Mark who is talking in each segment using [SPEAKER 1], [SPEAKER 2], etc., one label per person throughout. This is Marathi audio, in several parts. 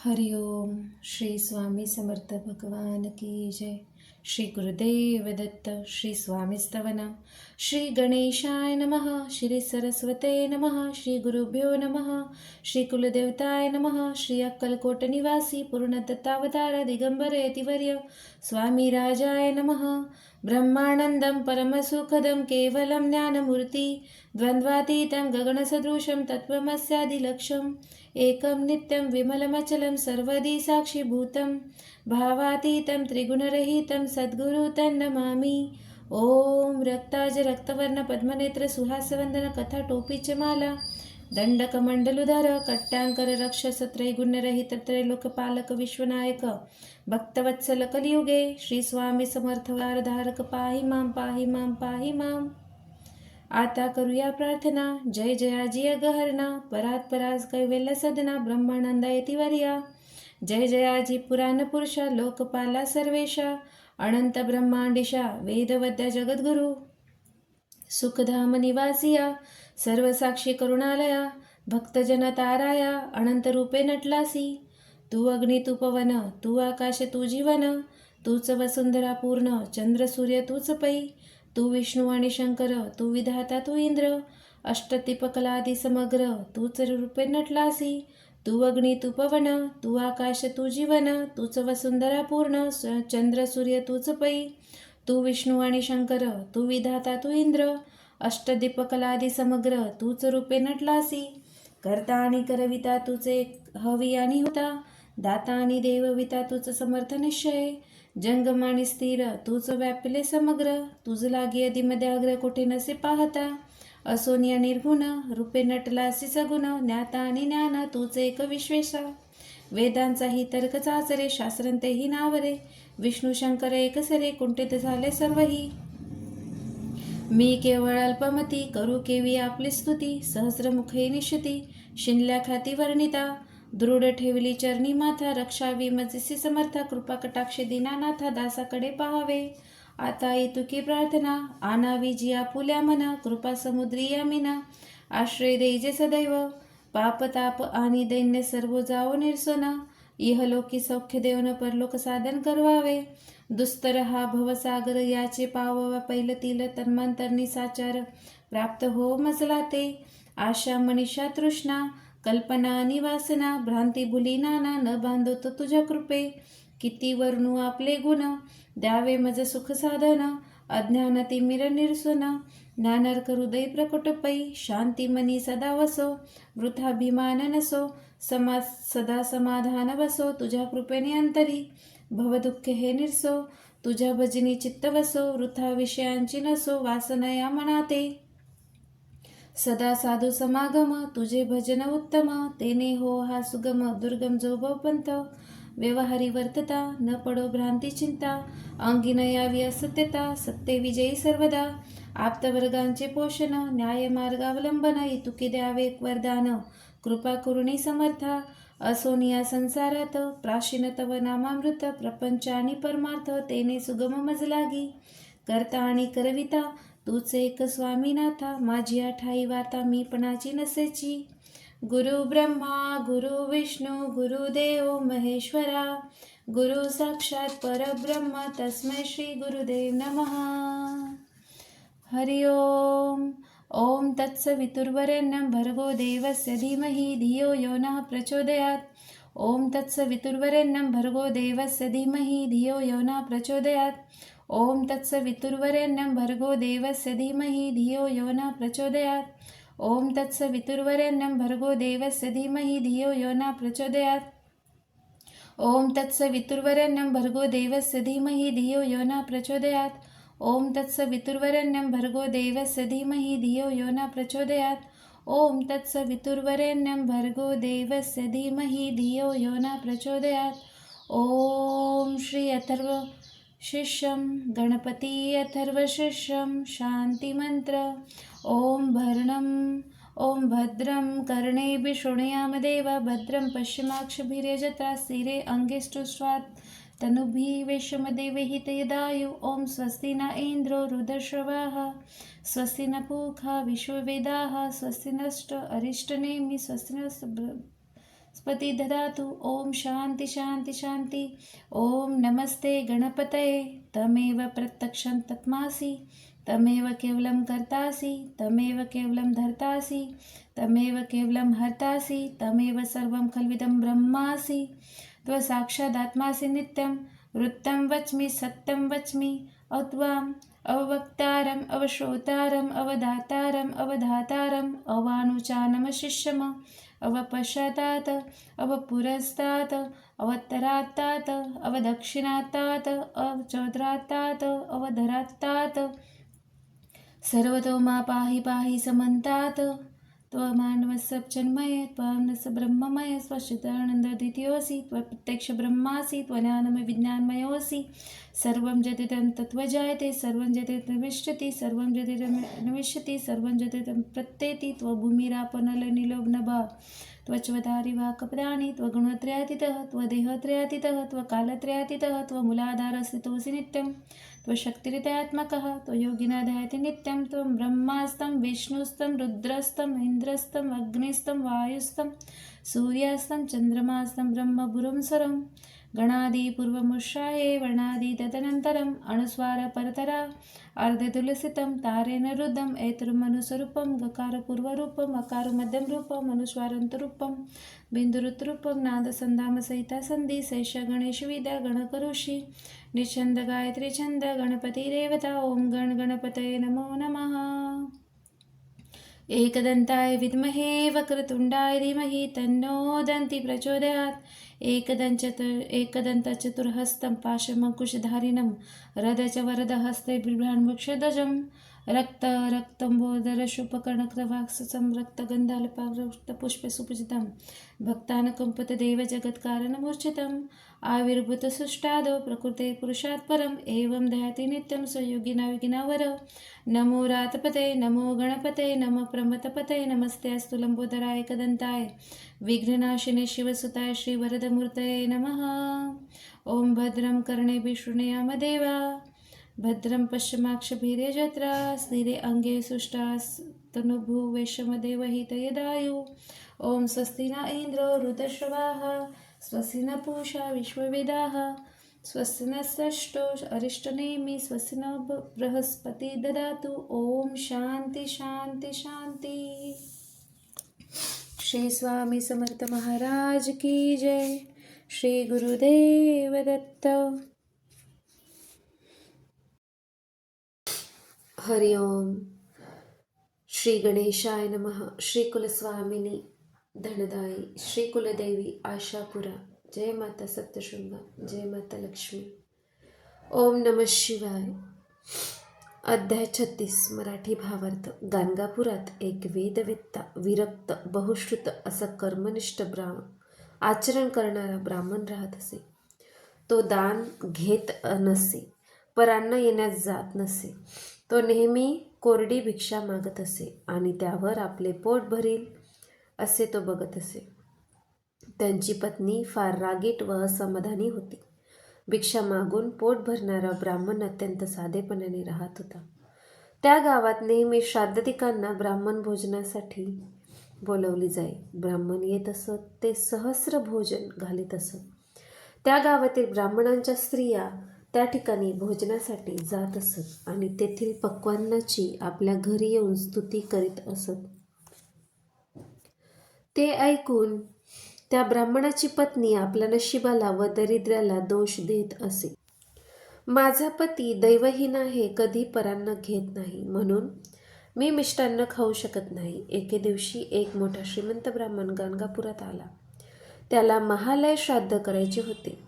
[SPEAKER 1] हरिओम. श्री स्वामी समर्थ भगवान की जय. श्री गुरुदेव दत्त. श्री स्वामी स्तवन. श्री गणेशाय नमः. श्री सरस्वते नमः. श्री गुरुभ्यो नमः. श्री कुलदेवताय नमः. श्री अक्कलकोट निवासी पूर्ण दत्तावतार दिगंबर यतिवर्य स्वामी राजाय नमः. ब्रह्मानंदं परमसुखदं केवलं ज्ञानमूर्ति द्वन्द्वातीतं गगनसदृशं तत्त्वमस्यादिलक्ष्यम् एकं नित्यं विमलमचलं सर्वदी साक्षीभूतं भावातीतं त्रिगुणरहितं सद्गुरु तन्नमामि. ओम रक्ताज रक्तवर्ण पद्मनेत्र सुहासवंदन कथा टोपीच माला दंडकमंडलुधर कट्टांकर रक्षस त्रैगुण्यरहित त्रैलोकपालक विश्वनायक भक्तवत्सल कलियुगे श्री स्वामी समर्थवार धारक पाहि मां पाहि मां पाहि मां. आता करूया प्रार्थना. जय जयाजी अगहरणा परात पराज कैवल्य सदना ब्रह्मानंदा यतिवर्या. जय जयाजी पुराण पुरुषा लोकपाला सर्वेशा अनंत ब्रह्मांडिशा वेदवद्या जगद्गुरु सुखधाम निवासिया सर्वसाक्षी करुणालया भक्तजन ताराया अनंत रूपे नटलासी. तू अग्नी तू पवन तू आकाश तू जीवन तूच वसुंधरा पूर्ण चंद्र सूर्य तूच पै. तू विष्णू आणि शंकर तू विधाता तू इंद्र अष्टतिपकलादी समग्र तूच रूपे नटलासी. तू अग्नी तू पवन तू आकाश तू जीवन तूच वसुंधरा पूर्ण चंद्र सूर्य तूच पै. तू विष्णू आणि शंकर तू विधाता तू इंद्र अष्टदीपकलादी समग्र तूच रूपे नटलासी. करता आणि करविता तुझे हवी आणि होता दाता आणि देवविता तुझ समर्थ निश्चय. जंगम आणि स्थिर तूच व्यापिले समग्र तुझ लागी अग्र कोठे नसे पाहता. असोनिया निर्गुण रूपे नटलासी सगुण ज्ञाता आणि ज्ञान तूच एक विश्वेशा. वेदांचाही तर्क चाचरे शास्त्रंतेही नावरे विष्णू शंकर एकसरे कुंठित झाले सर्वही. मी केवळ अल्पमती करू केवी आपली स्तुती सहस्रमुखे निश्चिती शिनल्या खाती वर्णिता. दृढ ठेवली चरणी माथा रक्षावी मजसी समर्था कृपा कटाक्षे दीनानाथा दासाकडे पाहावे. आता इतुकी प्रार्थना आनावी जी आपुल्या मना कृपा समुद्री यामिना आश्रय देजे सदैव. पाप ताप आणि दैन्य सर्व जाओ निरसोना इहलोकी सौख्य देवन परलोक साधन करवावे. दुस्तर हा भवसागर याचे पाववा पैलतील तन्मांतरणी साचार प्राप्त हो मजला ते. आशा मनीषा तृष्णा कल्पना आणि वासना भ्रांती भुली नाना न बांधतो तुझ्या कृपे. किती वर्णू आपले गुण द्यावे मज सुख साधन अज्ञान तिमिर निरसन ज्ञानार्क हृदय प्रकट पै. शांती मनी सदा वसो वृथाभिमान नसो सदा समाधान वसो तुझ्या कृपेने अंतरी. भवदुःख हे निरसो तुझ्या भजनी चित्त वसो वृथा विषयांची नसो वासना या मनाते. सदा साधू समागम तुझे भजन उत्तम तेने हो हा सुगम दुर्गम जो भवपंथ. व्यवहारी वर्तता न पडो भ्रांती चिंता अंगी न यावी असत्यता सत्य विजयी सर्वदा. आप्तवर्गांचे पोषण न्याय मार्गावलंबन इतुकी द्यावे वरदान कृपा करुणी समर्था. असोनिया संसारात प्राचीन तव नामामृत प्रपंच आणि परमार्थ तेने सुगम मज लागी. करता आणि करविता तूच एक स्वामीनाथा माझी ठाई वार्ता मी पणाची नसेची. गुरु ब्रह्मा गुरु विष्णू गुरुदेव महेश्वरा गुरु साक्षात परब्रह्म तस्मै श्री गुरुदेव नमः. हरि ओम. ओम तत्सवितुर्वरेण्यं भर्गो देवस्य धीमहि धियो यो नः प्रचोदयात्. ओम तत्सवितुर्वरेण्यं भर्गो देवस्य धीमहि धियो यो नः प्रचोदयात्. ओम तत्सवितुर्वरेण्यं भर्गो देवस्य धीमहि धियो यो नः प्रचोदयात्. ओम तत्सवितुर्वरेण्यं भर्गो देवस्य धीमहि धियो यो नः प्रचोदयात्. ओम तत्सवितुर्वरेण्यं भर्गो देवस्य धीमहि धियो यो नः प्रचोदयात्. ओम तत्सवितुर्वरेण्यं भर्गो देवस्य धीमहि धियो यो नः प्रचोदयात्. ओम तत्सवितुर्वरेण्यं भर्गो देवस्य धीमहि धियो यो नः प्रचोदयात्. ओम श्री अथर्व शिष्यं गणपती अथर्वशिष्यं शांती मंत्र. ओम भरणं ओम भद्रं कर्णेभिः शृणुयाम देवा भद्रं पश्चिमाक्षभिर्यजत्रा स्थिरे अंगेष्टुष्वात् तनुभिः वैश्यमदेवहितयदायु. ओम स्वस्ति न इंद्रो रुद्रश्रवाः स्वस्ति न पूषा विश्ववेदाः स्वस्ति नश्च अरिष्टनेमि स्वस्ति न स्पति ददातु। ओम शांति शांति शांति। ओम नमस्ते गणपतये। तमेव प्रत्यक्षं तत्मासि, तमेव केवलं कर्तासि, तमेव केवलं धर्तासि, तमेव केवलं हर्तासि, तमेव सर्वं खल्विदं ब्रह्मासि। त्वसाक्षादात्मासि नित्यं। वृत्तं वच्मि सत्यं वच्मि। अत्वाम् अवक्तारम् अवश्रोतारम् अवधातारम् अवधातारम् अवानुचानमशिष्यम् अवपश्चातात् अवपुरस्तात् अवत्तरात्तात् अवदक्षिणात्तात् अवचोदरात्तात् अवधरात्तात् सर्वतो मा पाहि पाहि समन्तात्। त्वमानवसब्जन्मये त्वामनस ब्रह्ममय स्वच्चिदानन्दद्वितीयोऽसि। त्वप्रत्यक्ष ब्रह्मासि, त्वज्ञानमय विज्ञानमयोऽसि। सर्वं यदिदं तत्त्वजायते, सर्वं यदिदं विष्यति, सर्वं यदिदं नविष्यति, सर्वं यदिदं प्रत्येति। त्वभूमिरापनलनिलोभनभा त्वच्वधारिवाक्पदानि। त्वगुणत्रयातीतः, त्वदेहत्रयातीतः, त्वकालत्रयातीतः, त्वमूलाधारस्थितोऽसि नित्यं। त्वशक्तिरित्यात्मकः, त्वयोगिनाधायति नित्यं। त्वं ब्रह्मास्तं विष्णुस्तं रुद्रस्तं इन्द्रस्तं अग्निस्तं वायुस्तं सूर्यास्तं चन्द्रमास्तं ब्रह्मपुरं सरं। गणादिपूर्वमुष्याये वर्णादि तदनन्तरम् अनुस्वारपरतरा अर्धतुलसितं तारेण रुद्धम् ऐतृमनुस्वरूपं। गकारपूर्वरूपम् अकारमध्यं रूपम् अनुस्वारान्तरूपं बिन्दुरुत्रूपं नादसन्धामसहिता सन्धि सैष गणेशविद्या गणकऋषि निच्छन्द गायत्री छन्द गणपतिरेवता। ओम गण गणपतये नमो नमः। एकदन्ताय विद्महे वक्रतुण्डाय धीमहि तन्नो दन्ति प्रचोदयात्। एकदन्तचतुर्हस्तं पाशमकुशधारिणं रदचवरदहस्ते बिभ्रान्मुक्षध्वजं रक्तम्बोदरशुपकर्णकृतवाक्सं रक्तगन्धालपावृतपुष्पसुपूजितं भक्तानुकम्पतदेव जगत्कारणमूर्छितम् आविर्भूतसृष्टादौ प्रकृते पुरुषात् परम् एवं ध्याति नित्यं स्वयोगिना विघ्नावर। नमो रातपते नमो गणपते नमः प्रमथपते नमस्ते अस्तु लंबोदराय एकदन्ताय विघ्ननाशिने शिवसुताय श्रीवरदमूर्तये नमः। ओम भद्रं कर्णेभिः शृणुयाम देवा भद्रं पश्चिमाक्षभिर्यजत्रा स्थिरे अंगे सुष्टास्तनुभुवेशमदेवहितयदायु। ओम स्वस्ति न इंद्रो वृतश्रवाः स्वस्ति न पूषा विश्ववेदाः स्वस्ति नस्तष्टो अरिष्टनेमि स्वस्ति न बृहस्पति ददातु। ओम शांति शांति शांति। श्री स्वामी समर्थ महाराज की जय। श्री गुरुदेव दत्त। हरि ओम। श्री गणेशाय नमः। श्री कुलस्वामिनी धनदाई श्री कुलदेवी आशापुरा। जय माता सप्तशृंगा, जय माता लक्ष्मी। ओम नमः शिवाय। अध्याय 36 मराठी भावार्थ। गाणगापुरात एक वेदवेत्ता विरक्त बहुश्रुत असा कर्मनिष्ठ आचरण करणारा ब्राह्मण राहत असे. तो दान घेत नसे, परांना येण्यास जात नसे. तो नेहमी कोरडी भिक्षा मागत असे आणि त्यावर आपले पोट भरील असे तो बघत असे. त्यांची पत्नी फार रागीट व असमाधानी होती. भिक्षा मागून पोट भरणारा ब्राह्मण अत्यंत साधेपणाने राहत होता. त्या गावात नेहमी श्राद्धदिकांना ब्राह्मण भोजनासाठी बोलवली जाई. ब्राह्मण येत असत ते सहस्र भोजन घालीत असत. त्या गावातील ब्राह्मणांच्या स्त्रिया त्या ठिकाणी भोजनासाठी जात असत आणि तेथील पक्वान्नाची आपल्या घरी येऊन स्तुती करीत असत. ते ऐकून त्या ब्राह्मणाची पत्नी आपल्या नशिबाला व दरिद्र्याला दोष देत असे. माझा पती दैवहीन आहे, कधी परान्न घेत नाही, म्हणून मी मिष्टान्न खाऊ शकत नाही. एके दिवशी एक मोठा श्रीमंत ब्राह्मण गाणगापुरात आला. त्याला महालय श्राद्ध करायचे होते.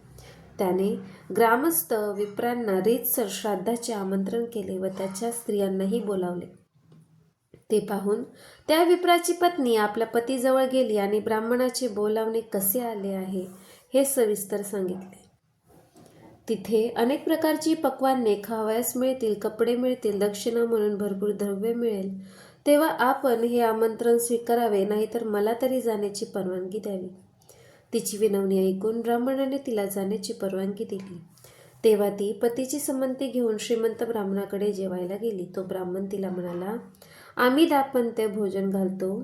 [SPEAKER 1] त्याने ग्रामस्थ विप्रांना रीतसर श्राद्धाचे आमंत्रण केले व त्याच्या स्त्रियांनाही बोलावले. ते पाहून त्या विप्राची पत्नी आपल्या पतीजवळ गेली आणि ब्राह्मणाचे बोलावणे कसे आले आहे हे सविस्तर सांगितले. तिथे अनेक प्रकारची पक्वान्ने खावयास मिळतील, कपडे मिळतील, दक्षिणा म्हणून भरपूर द्रव्य मिळेल. तेव्हा आपण हे आमंत्रण स्वीकारावे, नाहीतर मला तरी जाण्याची परवानगी द्यावी. तिची विनवणी ऐकून ब्राह्मणाने तिला जाण्याची परवानगी दिली. तेव्हा ती पतीची संमती घेऊन श्रीमंत ब्राह्मणाकडे जेवायला गेली. तो ब्राह्मण तिला म्हणाला, आम्ही दापंत्य भोजन घालतो,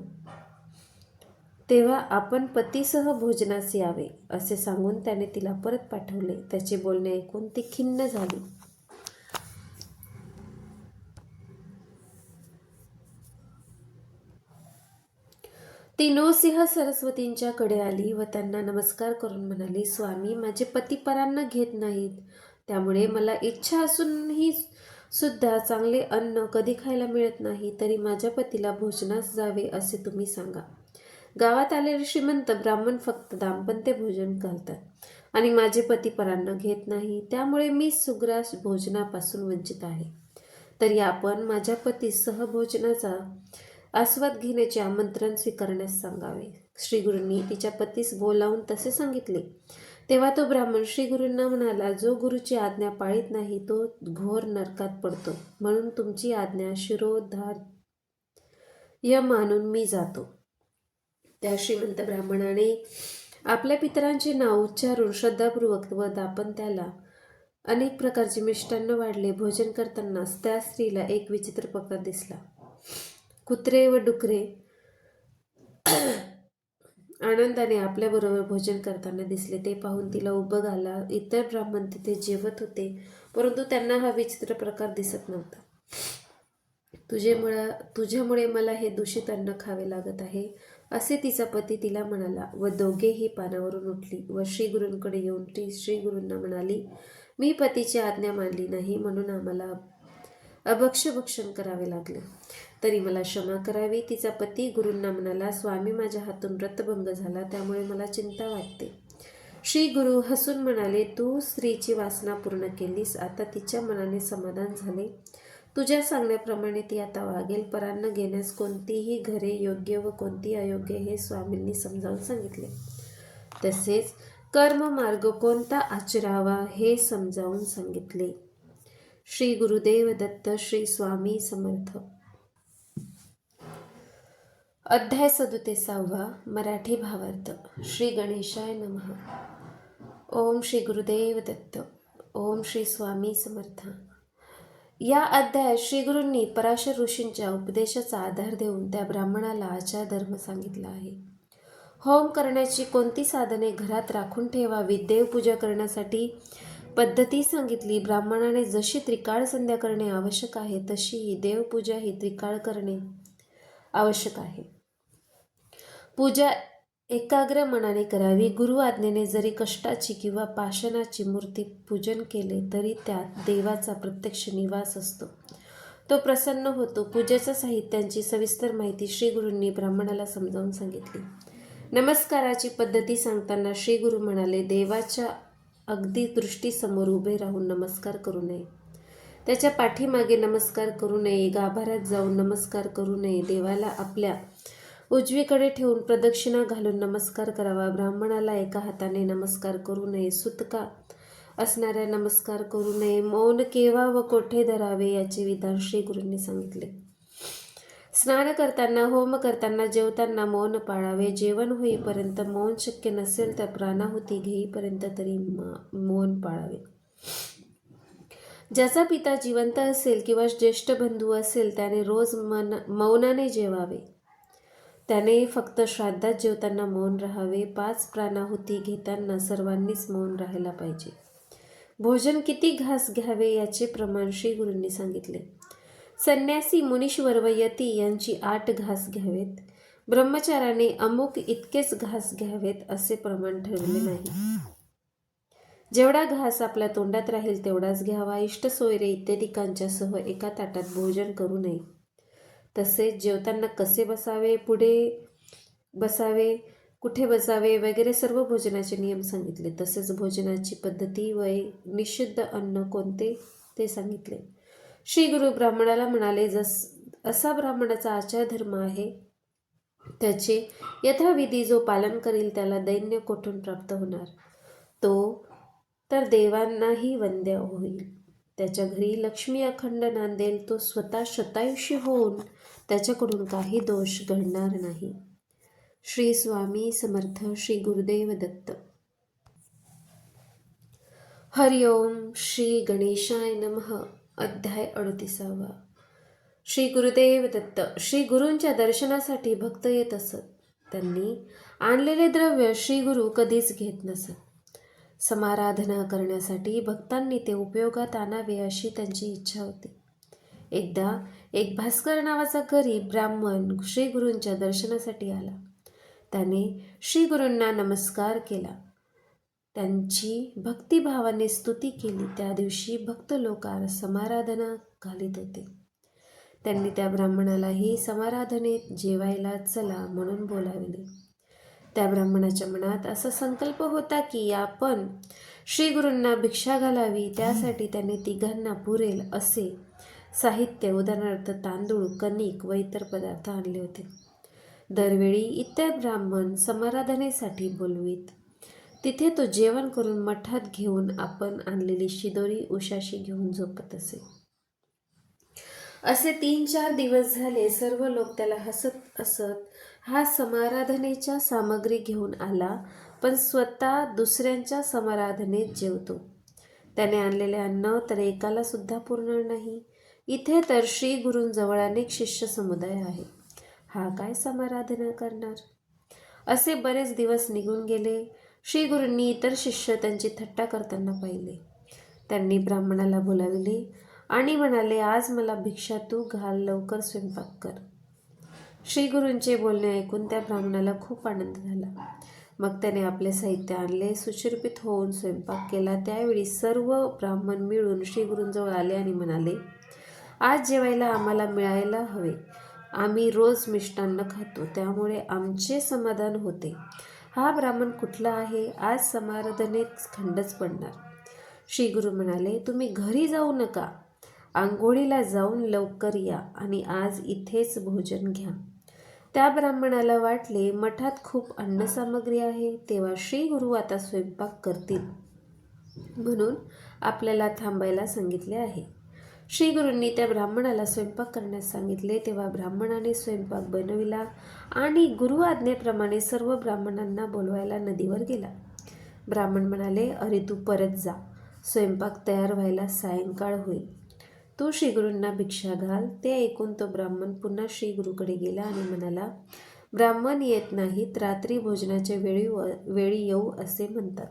[SPEAKER 2] तेव्हा आपण पतीसह भोजनास यावे असे सांगून त्याने तिला परत पाठवले. त्याचे बोलणे ऐकून ती खिन्न झाली. ती नृसिंह सरस्वतींच्याकडे आली व त्यांना नमस्कार करून म्हणाली, स्वामी, माझे पती परांना घेत नाहीत, त्यामुळे मला इच्छा असूनही सुद्धा चांगले अन्न कधी खायला मिळत नाही. तरी माझ्या पतीला भोजनास जावे असे तुम्ही सांगा. गावात आलेले श्रीमंत ब्राह्मण फक्त दाम्पत्य भोजन घालतात आणि माझे पती परांना घेत नाही, त्यामुळे मी सुग्रास भोजनापासून वंचित आहे. तरी आपण माझ्या पतीस सहभोजनाचा आस्वाद घेण्याचे आमंत्रण स्वीकारण्यास सांगावे. श्रीगुरूंनी तिच्या पतीस बोलावून तसे सांगितले. तेव्हा तो ब्राह्मण श्रीगुरूंना म्हणाला, जो गुरुची आज्ञा पाळीत नाही तो घोर नरकात पडतो, म्हणून तुमची आज्ञा शिरोधार्य मानून मी जातो. त्या श्रीमंत ब्राह्मणाने आपल्या पितरांचे नाव उच्चारून श्रद्धापूर्वक व दाम्पत्याला अनेक प्रकारचे मिष्टान्न वाढले. भोजन करताना त्या स्त्रीला एक विचित्र प्रकार दिसला. कुत्रे व डुकरे आनंदाने आपल्याबरोबर भोजन करताना दिसले. ते पाहून तिला उबग आला. इतर ब्राह्मण तिथे जेवत होते, परंतु त्यांना हा विचित्र प्रकार दिसत नव्हता. तुझ्यामुळे मला हे दूषित अन्न खावे लागत आहे असे तिचा पती तिला म्हणाला व दोघेही पानावरून उठली व श्रीगुरूंकडे येऊन ती श्रीगुरूंना म्हणाली, मी पतीची आज्ञा मानली नाही म्हणून आम्हाला अभक्ष्यभक्षण करावे लागले, तरी मला क्षमा करावी. तिचा पती गुरूंना म्हणाला, स्वामी, माझ्या हातून व्रतभंग झाला, त्यामुळे मला चिंता वाटते. श्री गुरु हसून म्हणाले, तू स्त्रीची वासना पूर्ण केलीस, आता तिच्या मनाने समाधान झाले. तुझ्या सांगण्याप्रमाणे ती आता वागेल. परान्न घेण्यास कोणतीही घरे योग्य व कोणती अयोग्य हे स्वामींनी समजावून सांगितले. तसेच कर्ममार्ग कोणता आचरावा हे समजावून सांगितले. श्री गुरुदेव दत्त. श्री स्वामी समर्थ. अध्याय 37. मराठी भावार्थ. श्री गणेशाय नमः. ओम श्री गुरुदेव दत्त. ओम श्री स्वामी समर्थ. या अध्यायात श्रीगुरूंनी पराशर ऋषींच्या उपदेशाचा आधार देऊन त्या ब्राह्मणाला आचार धर्म सांगितला आहे. होम करण्याची कोणती साधने घरात राखून ठेवावी, देवपूजा करण्यासाठी पद्धती सांगितली. ब्राह्मणाने जशी त्रिकाळ संध्या करणे आवश्यक आहे तशी ही देवपूजा ही त्रिकाळ करणे आवश्यक आहे. पूजा एकाग्र मनाने करावी. गुरु आज्ञेने जरी कष्टाची किंवा पाषाणाची मूर्ती पूजन केले तरी त्यात देवाचा प्रत्यक्ष निवास असतो, तो प्रसन्न होतो. पूजेच्या साहित्यांची सविस्तर माहिती श्रीगुरूंनी ब्राह्मणाला समजावून सांगितली. नमस्काराची पद्धती सांगताना श्रीगुरू म्हणाले, देवाच्या अगदी दृष्टीसमोर उभे राहून नमस्कार करू नये, त्याच्या पाठीमागे नमस्कार करू नये, गाभाऱ्यात जाऊन नमस्कार करू नये, देवाला आपल्या उजवीकडे ठेवून प्रदक्षिणा घालून नमस्कार करावा. ब्राह्मणाला एका हाताने नमस्कार करू नये, सुतका असणाऱ्या नमस्कार करू नये, मौन केव्हा व कोठे धरावे याचे विधान श्री गुरूंनी सांगितले. स्नान करताना, होम करताना, जेवताना मौन पाळावे. जेवण होईपर्यंत मौन शक्य नसेल तर प्राणाहुती घेईपर्यंत तरी मौन पाळावे. ज्याचा पिता जिवंत असेल किंवा ज्येष्ठ बंधू असेल त्याने रोज मौनाने जेवावे. त्याने फक्त श्राद्धात जेवताना मौन राहावे. 5 प्राणाहुती घेताना सर्वांनीच मौन राहायला पाहिजे. भोजन किती घास घ्यावे याचे प्रमाण श्री गुरूंनी सांगितले. संन्यासी, मुनीश्वर व यती यांची 8 घास घ्यावेत. ब्रह्मचाराने अमुक इतकेच घास घ्यावेत असे प्रमाण ठरवले नाही. जेवढा घास आपल्या तोंडात राहील तेवढाच घ्यावा. इष्ट सोयरे इत्यादिकांच्यासह एका ताटात भोजन करू नये. तसेच जेवताना कसे बसावे, पुढे बसावे, कुठे बसावे वगैरे सर्व भोजनाचे नियम सांगितले. तसेच भोजनाची पद्धती व निषिद्ध अन्न कोणते ते सांगितले. श्री गुरु ब्राह्मणाला म्हणाले, असा ब्राह्मणाचा आचार धर्म आहे, त्याचे यथाविधी जो पालन करील त्याला दैन्य कोठून प्राप्त होणार, तो तर देवांनाही वंद्य होईल. त्याच्या घरी लक्ष्मी अखंड नांदेल. तो स्वतः शतायुषी होऊन त्याच्याकडून काही दोष घडणार नाही. श्री स्वामी समर्थ. श्री गुरुदेव दत्त. हरिओम. श्री गणेशाय नमः. अध्याय 38. श्री गुरुदेव दत्त. श्री गुरूंच्या दर्शनासाठी भक्त येत असत. त्यांनी आणलेले द्रव्य श्री गुरु कधीच घेत नसत. समाराधना करण्यासाठी भक्तांनी ते उपयोगात आणावे अशी त्यांची इच्छा होती. एकदा एक भास्कर नावाचा गरीब ब्राह्मण श्री गुरूंच्या दर्शनासाठी आला. त्याने श्री गुरूंना नमस्कार केला. त्यांची भक्तिभावाने स्तुती केली. त्या दिवशी भक्त लोक समाराधना घालीत होते. त्यांनी त्या ब्राह्मणालाही समाराधनेत जेवायला चला म्हणून बोलाविले. त्या ब्राह्मणाच्या मनात असा संकल्प होता की आपण श्री गुरूंना भिक्षा घालावी. त्यासाठी त्याने तिघांना पुरेल असे साहित्य, उदाहरणार्थ तांदूळ, कणिक व इतर पदार्थ आणले होते. दरवेळी इतर ब्राह्मण समाराधनेसाठी बोलवीत. तिथे तो जेवण करून मठात घेऊन आपण आणलेली शिदोरी उशाशी घेऊन झोपत असे. असे 3-4 दिवस झाले. सर्व लोक त्याला हसत असत. हा समाराधनेच्या सामग्री घेऊन आला, पण स्वतः दुसऱ्यांच्या समाराधनेत जेवतो. त्याने आणलेले अन्न तर एकाला सुद्धा पुरणार नाही. इथे तर श्री गुरूंजवळ अनेक शिष्य समुदाय आहे. हा काय समाराधना करणार? असे बरेच दिवस निघून गेले. श्री गुरूंनी इतर शिष्य त्यांची थट्टा करताना पाहिले. त्यांनी ब्राह्मणाला बोलाविले आणि म्हणाले, आज मला भिक्षा तू घाल, लवकर स्वयंपाक कर. श्री गुरूंचे बोलणे ऐकून त्या ब्राह्मणाला खूप आनंद झाला. मग त्याने आपले साहित्य आणले, सुशोभित होऊन स्वयंपाक केला. त्यावेळी सर्व ब्राह्मण मिळून श्री गुरूंजवळ आले आणि म्हणाले, आज जेवायला आम्हाला मिळायला हवे. आम्ही रोज मिष्टान्न खातो, त्यामुळे आमचे समाधान होते. हा ब्राह्मण कुठला आहे? आज समाराधनेत खंडच पडणार. श्री गुरु म्हणाले, तुम्ही घरी जाऊ नका, आंघोळीला जाऊन लवकर या आणि आज इथेच भोजन घ्या. त्या ब्राह्मणाला वाटले मठात खूप अन्नसामग्री आहे, तेव्हा श्री गुरु आता स्वयंपाक करतील म्हणून आपल्याला थांबायला सांगितले आहे. श्री गुरूंनी त्या ब्राह्मणाला स्वयंपाक करण्यास सांगितले. तेव्हा ब्राह्मणाने स्वयंपाक बनविला आणि गुरु आज्ञेप्रमाणे सर्व ब्राह्मणांना बोलवायला नदीवर गेला. ब्राह्मण म्हणाले, अरे तू परत जा, स्वयंपाक तयार व्हायला सायंकाळ होईल. तू श्री गुरूंना भिक्षा घाल. ते ऐकून तो ब्राह्मण पुन्हा श्री गुरूकडे गेला आणि म्हणाला, ब्राह्मण येत नाहीत, रात्री भोजनाच्या वेळी येऊ असे म्हणतात.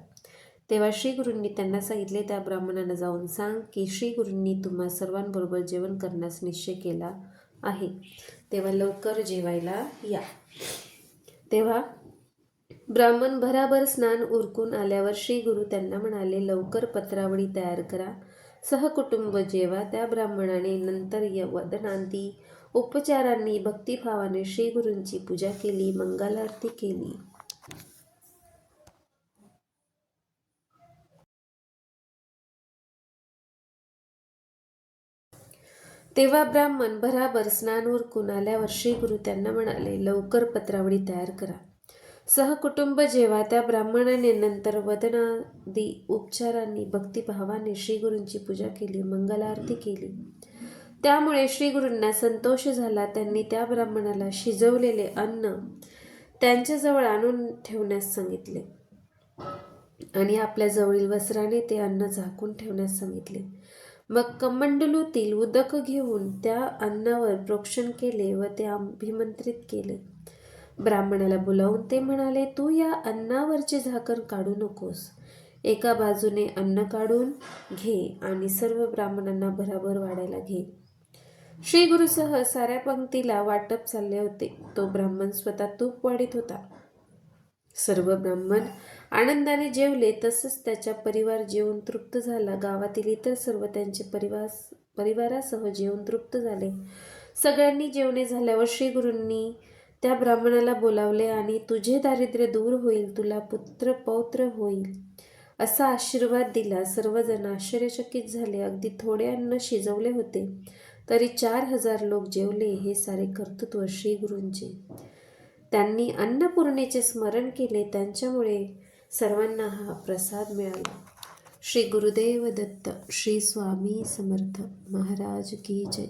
[SPEAKER 2] तेव्हा श्री गुरूंनी त्यांना सांगितले, त्या ब्राह्मणांना जाऊन सांग की श्री गुरूंनी तुम्हा सर्वांबरोबर जेवण करण्यास निश्चय केला आहे, तेव्हा लवकर जेवायला या. तेव्हा ब्राह्मण भराभर स्नान उरकून आल्यावर श्री गुरु त्यांना म्हणाले, लवकर पत्रावळी तयार करा, सहकुटुंब जेवा. त्या ब्राह्मणाने नंतर वदनांती उपचारांनी भक्तिभावाने श्री गुरूंची पूजा केली, मंगलारती केली. तेव्हा ब्राह्मण भराभर स्नान उरकून आल्यावर श्री गुरु त्यांना म्हणाले, लवकर पत्रावळी तयार करा, सहकुटुंब जेवा. त्या ब्राह्मणाने नंतर वदनादी उपचारांनी भक्तिभावाने श्री गुरूंची पूजा केली, मंगलारती केली. त्यामुळे श्री गुरूंना संतोष झाला. त्यांनी त्या ब्राह्मणाला शिजवलेले अन्न त्यांच्याजवळ आणून ठेवण्यास सांगितले आणि आपल्या जवळील वस्त्राने ते अन्न झाकून ठेवण्यास सांगितले. मग कमंडलूतील उदक घेऊन त्या अन्नावर प्रोक्षण केले व ते अभिमंत्रित केले. ब्राह्मणाला बोलावून ते म्हणाले, तू या अन्नावरचे झाकण काढू नकोस, एका बाजूने अन्न काढून घे आणि सर्व ब्राह्मणांना भराभर वाढायला घे. श्री गुरुसह साऱ्या पंक्तीला वाटप चालले होते. तो ब्राह्मण स्वतः तूप वाढीत होता. सर्व ब्राह्मण आनंदाने जेवले. तसंच त्याचा परिवार जेवून तृप्त झाला. गावातील इतर सर्व त्यांचे परिवारासह जेवून तृप्त झाले. सगळ्यांनी जेवणे झाल्यावर श्री गुरूंनी त्या ब्राह्मणाला बोलावले आणि तुझे दारिद्र्य दूर होईल, तुला पुत्र पौत्र होईल असा आशीर्वाद दिला. सर्वजण आश्चर्यचकित झाले. अगदी थोडे अन्न शिजवले होते तरी 4000 लोक जेवले. हे सारे कर्तृत्व श्री गुरूंचे. त्यांनी अन्नपूर्णेचे स्मरण केले, त्यांच्यामुळे सर्वांना हा प्रसाद मिळाला. श्री गुरुदेव दत्त. श्री स्वामी समर्थ महाराज की जय.